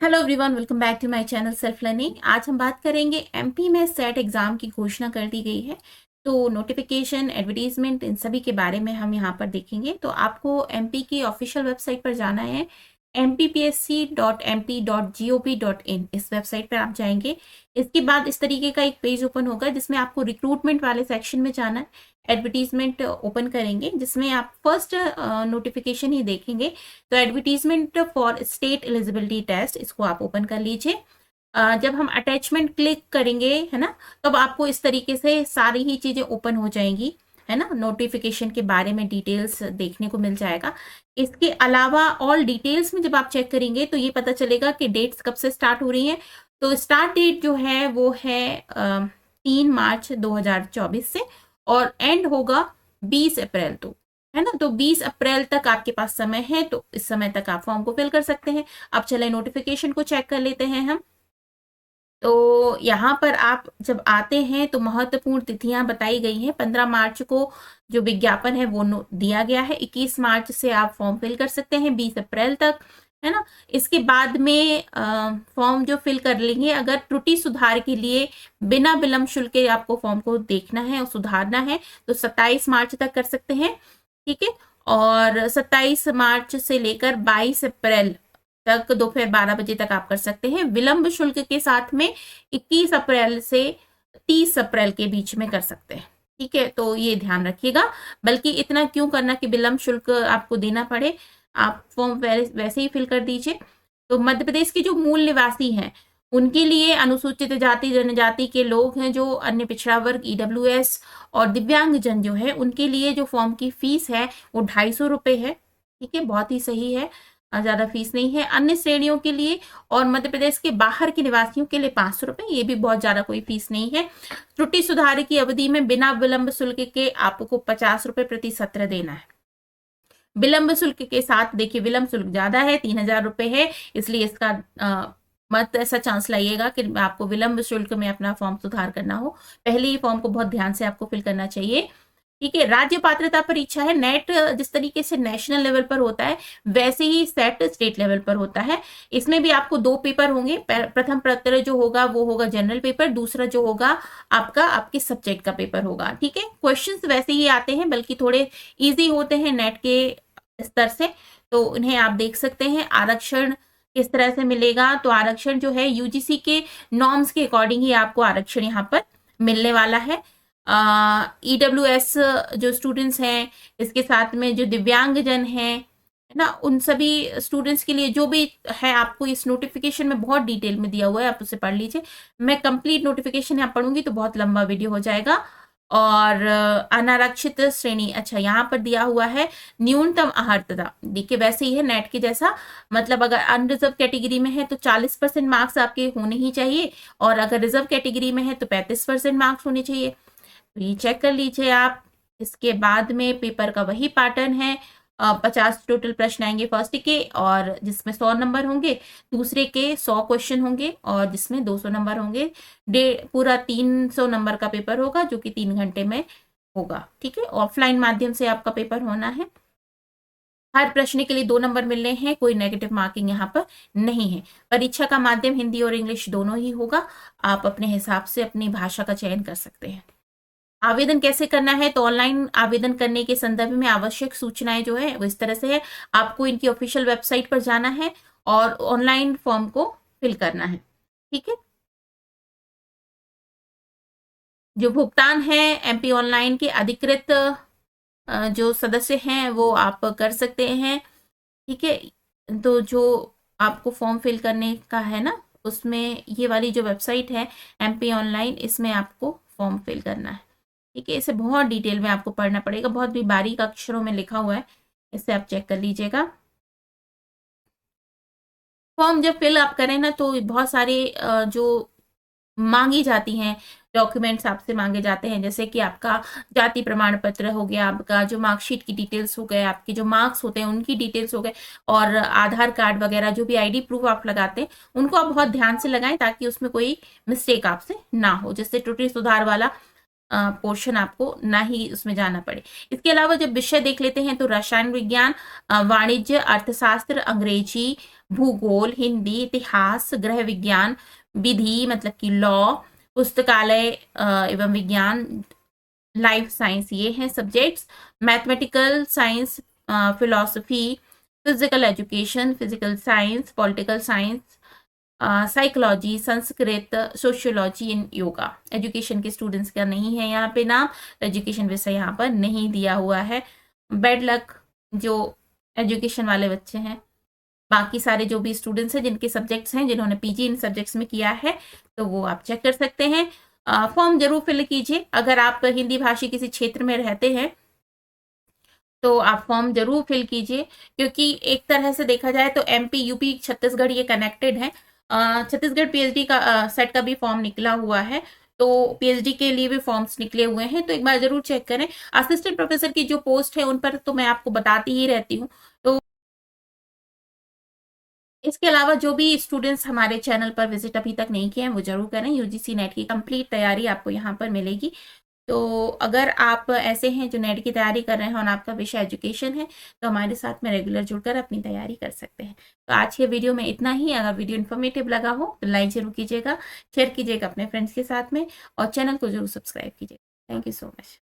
Hello everyone, welcome back to my channel self learning. आज हम बात करेंगे एमपी में सेट एग्जाम की घोषणा कर दी गई है। तो नोटिफिकेशन, एडवर्टीजमेंट, इन सभी के बारे में हम यहाँ पर देखेंगे। तो आपको एमपी की ऑफिशियल वेबसाइट पर जाना है, mpsc.mp.gov.in। इस वेबसाइट पर आप जाएंगे। इसके बाद इस तरीके का एक पेज ओपन होगा जिसमें आपको रिक्रूटमेंट वाले सेक्शन में जाना है। एडवर्टीजमेंट ओपन करेंगे जिसमें आप फर्स्ट नोटिफिकेशन ही देखेंगे। तो advertisement for state eligibility test, इसको आप ओपन कर लीजिए। जब हम अटैचमेंट क्लिक करेंगे, है ना, तब आपको इस तरीके से सारी ही चीजें ओपन हो जाएंगी, है ना। नोटिफिकेशन के बारे में डिटेल्स देखने को मिल जाएगा। इसके अलावा ऑल डिटेल्स में जब आप चेक करेंगे तो ये पता चलेगा कि डेट्स कब से स्टार्ट हो रही हैं। तो स्टार्ट डेट जो है वो है 3 मार्च 2024 से, और एंड होगा 20 अप्रैल तो, है ना। तो 20 अप्रैल तक आपके पास समय है, तो इस समय तक आप फॉर्म को फिल कर सकते हैं। अब चले नोटिफिकेशन को चेक कर लेते हैं हम। तो यहाँ पर आप जब आते हैं तो महत्वपूर्ण तिथियां बताई गई हैं। 15 मार्च को जो विज्ञापन है वो दिया गया है। 21 मार्च से आप फॉर्म फिल कर सकते हैं, 20 अप्रैल तक, है ना। इसके बाद में फॉर्म जो फिल कर लेंगे, अगर त्रुटि सुधार के लिए बिना विलंब शुल्क के आपको फॉर्म को देखना है और सुधारना है तो 27 मार्च तक कर सकते हैं, ठीक है। और 27 मार्च से लेकर 22 अप्रैल तक दोपहर 12 बजे तक आप कर सकते हैं। विलंब शुल्क के साथ में 21 अप्रैल से 30 अप्रैल के बीच में कर सकते हैं, ठीक है। तो ये ध्यान रखिएगा। बल्कि इतना क्यों करना कि विलंब शुल्क आपको देना पड़े, आप फॉर्म वैसे ही फिल कर दीजिए। तो मध्य प्रदेश के जो मूल निवासी हैं उनके लिए, अनुसूचित जाति जनजाति के लोग हैं, जो अन्य पिछड़ा वर्ग, ईडब्ल्यूएस और दिव्यांग जन जो है, उनके लिए जो फॉर्म की फीस है वो 250 रुपये है, ठीक है। बहुत ही सही है, ज्यादा फीस नहीं है। अन्य श्रेणियों के लिए और मध्य प्रदेश के बाहर के निवासियों के लिए 500 रुपये, ये भी बहुत ज्यादा कोई फीस नहीं है। त्रुटि सुधार की अवधि में बिना विलंब शुल्क के आपको 50 रुपये प्रति सत्र देना है। विलंब शुल्क के साथ देखिए, विलंब शुल्क ज्यादा है, 3000 रुपये है, इसलिए इसका मत ऐसा चांस लाइएगा कि आपको विलंब शुल्क में अपना फॉर्म सुधार करना हो। पहले ही फॉर्म को बहुत ध्यान से आपको फिल करना चाहिए, ठीक है। राज्य पात्रता परीक्षा है। नेट जिस तरीके से नेशनल लेवल पर होता है वैसे ही सेट स्टेट लेवल पर होता है। इसमें भी आपको 2 पेपर होंगे। प्रथम पत्र जो होगा वो होगा जनरल पेपर, दूसरा जो होगा आपके सब्जेक्ट का पेपर होगा, ठीक है। क्वेश्चंस वैसे ही आते हैं, बल्कि थोड़े इजी होते हैं नेट के स्तर से, तो उन्हें आप देख सकते हैं। आरक्षण किस तरह से मिलेगा, तो आरक्षण जो है यूजीसी के नॉर्म्स के अकॉर्डिंग ही आपको आरक्षण यहाँ पर मिलने वाला है। ईडब्ल्यूएस जो स्टूडेंट्स हैं, इसके साथ में जो दिव्यांग जन हैं, है ना, उन सभी स्टूडेंट्स के लिए जो भी है, आपको इस नोटिफिकेशन में बहुत डिटेल में दिया हुआ है, आप उसे पढ़ लीजिए। मैं कंप्लीट नोटिफिकेशन यहाँ पढ़ूंगी तो बहुत लंबा वीडियो हो जाएगा। और अनारक्षित श्रेणी, अच्छा यहाँ पर दिया हुआ है न्यूनतम अहर्ता, देखिए वैसे ही है नेट के जैसा। मतलब अगर अनरिजर्व कैटेगरी में है तो 40% मार्क्स आपके होने ही चाहिए, और अगर रिजर्व कैटेगरी में है तो 35% मार्क्स होने चाहिए। तो ये चेक कर लीजिए आप। इसके बाद में पेपर का वही पैटर्न है। 50 टोटल प्रश्न आएंगे फर्स्ट के, और जिसमें 100 नंबर होंगे। दूसरे के 100 क्वेश्चन होंगे और जिसमें 200 नंबर होंगे। पूरा 300 नंबर का पेपर होगा जो कि 3 घंटे में होगा, ठीक है। ऑफलाइन माध्यम से आपका पेपर होना है। हर प्रश्न के लिए 2 नंबर मिलने हैं, कोई नेगेटिव मार्किंग यहाँ पर नहीं है। परीक्षा का माध्यम हिंदी और इंग्लिश दोनों ही होगा। आप अपने हिसाब से अपनी भाषा का चयन कर सकते हैं। आवेदन कैसे करना है, तो ऑनलाइन आवेदन करने के संदर्भ में आवश्यक सूचनाएं जो है वो इस तरह से है। आपको इनकी ऑफिशियल वेबसाइट पर जाना है और ऑनलाइन फॉर्म को फिल करना है, ठीक है। जो भुगतान है एमपी ऑनलाइन के अधिकृत जो सदस्य हैं वो आप कर सकते हैं, ठीक है। तो जो आपको फॉर्म फिल करने का है ना, उसमें ये वाली जो वेबसाइट है एमपी ऑनलाइन, इसमें आपको फॉर्म फिल करना है, ठीक है। इसे बहुत डिटेल में आपको पढ़ना पड़ेगा, बहुत भी बारीक अक्षरों में लिखा हुआ है, इसे आप चेक कर लीजिएगा। फॉर्म जब फिल आप करें ना तो बहुत सारे जो मांगी जाती हैं डॉक्यूमेंट्स आपसे मांगे जाते हैं, जैसे कि आपका जाति प्रमाण पत्र हो गया, आपका जो मार्कशीट की डिटेल्स हो गए, आपके जो मार्क्स होते हैं उनकी डिटेल्स हो गए, और आधार कार्ड वगैरह जो भी आईडी प्रूफ आप लगाते हैं उनको आप बहुत ध्यान से लगाएं ताकि उसमें कोई मिस्टेक आपसे ना हो। जैसे त्रुटि सुधार वाला पोर्शन आपको ना ही उसमें जाना पड़े। इसके अलावा जब विषय देख लेते हैं तो रसायन विज्ञान, वाणिज्य, अर्थशास्त्र, अंग्रेजी, भूगोल, हिंदी, इतिहास, गृह विज्ञान, विधि मतलब कि लॉ, पुस्तकालय एवं विज्ञान, लाइफ साइंस, ये हैं subjects. Mathematical science, philosophy, physical education, physical science, political science, psychology, Sanskrit, sociology and yoga. Education के स्टूडेंट्स का नहीं है यहाँ पे नाम, एजुकेशन विषय यहाँ पर नहीं दिया हुआ है। बेड लक जो एजुकेशन वाले बच्चे हैं। बाकी सारे जो भी स्टूडेंट्स हैं जिनके सब्जेक्ट्स हैं, जिन्होंने पीजी इन सब्जेक्ट्स में किया है, तो वो आप चेक कर सकते हैं। फॉर्म जरूर फिल कीजिए। अगर आप हिंदी भाषी किसी क्षेत्र में रहते हैं तो आप फॉर्म जरूर फिल कीजिए, क्योंकि एक तरह से देखा जाए तो एमपी, यूपी, छत्तीसगढ़ ये कनेक्टेड है। छत्तीसगढ़ पीएचडी का सेट का भी फॉर्म निकला हुआ है, तो पीएचडी के लिए भी फॉर्म्स निकले हुए हैं, तो एक बार जरूर चेक करें। असिस्टेंट प्रोफेसर की जो पोस्ट है उन पर तो मैं आपको बताती ही रहती हूँ। तो इसके अलावा जो भी स्टूडेंट्स हमारे चैनल पर विजिट अभी तक नहीं किए हैं वो जरूर करें। यूजीसी नेट की कंप्लीट तैयारी आपको यहाँ पर मिलेगी। तो अगर आप ऐसे हैं जो नेट की तैयारी कर रहे हैं और आपका विषय एजुकेशन है, तो हमारे साथ में रेगुलर जुड़कर अपनी तैयारी कर सकते हैं। तो आज के वीडियो में इतना ही। अगर वीडियो इन्फॉर्मेटिव लगा हो तो लाइक जरूर कीजिएगा, शेयर कीजिएगा अपने फ्रेंड्स के साथ में, और चैनल को जरूर सब्सक्राइब कीजिएगा। Thank you so much.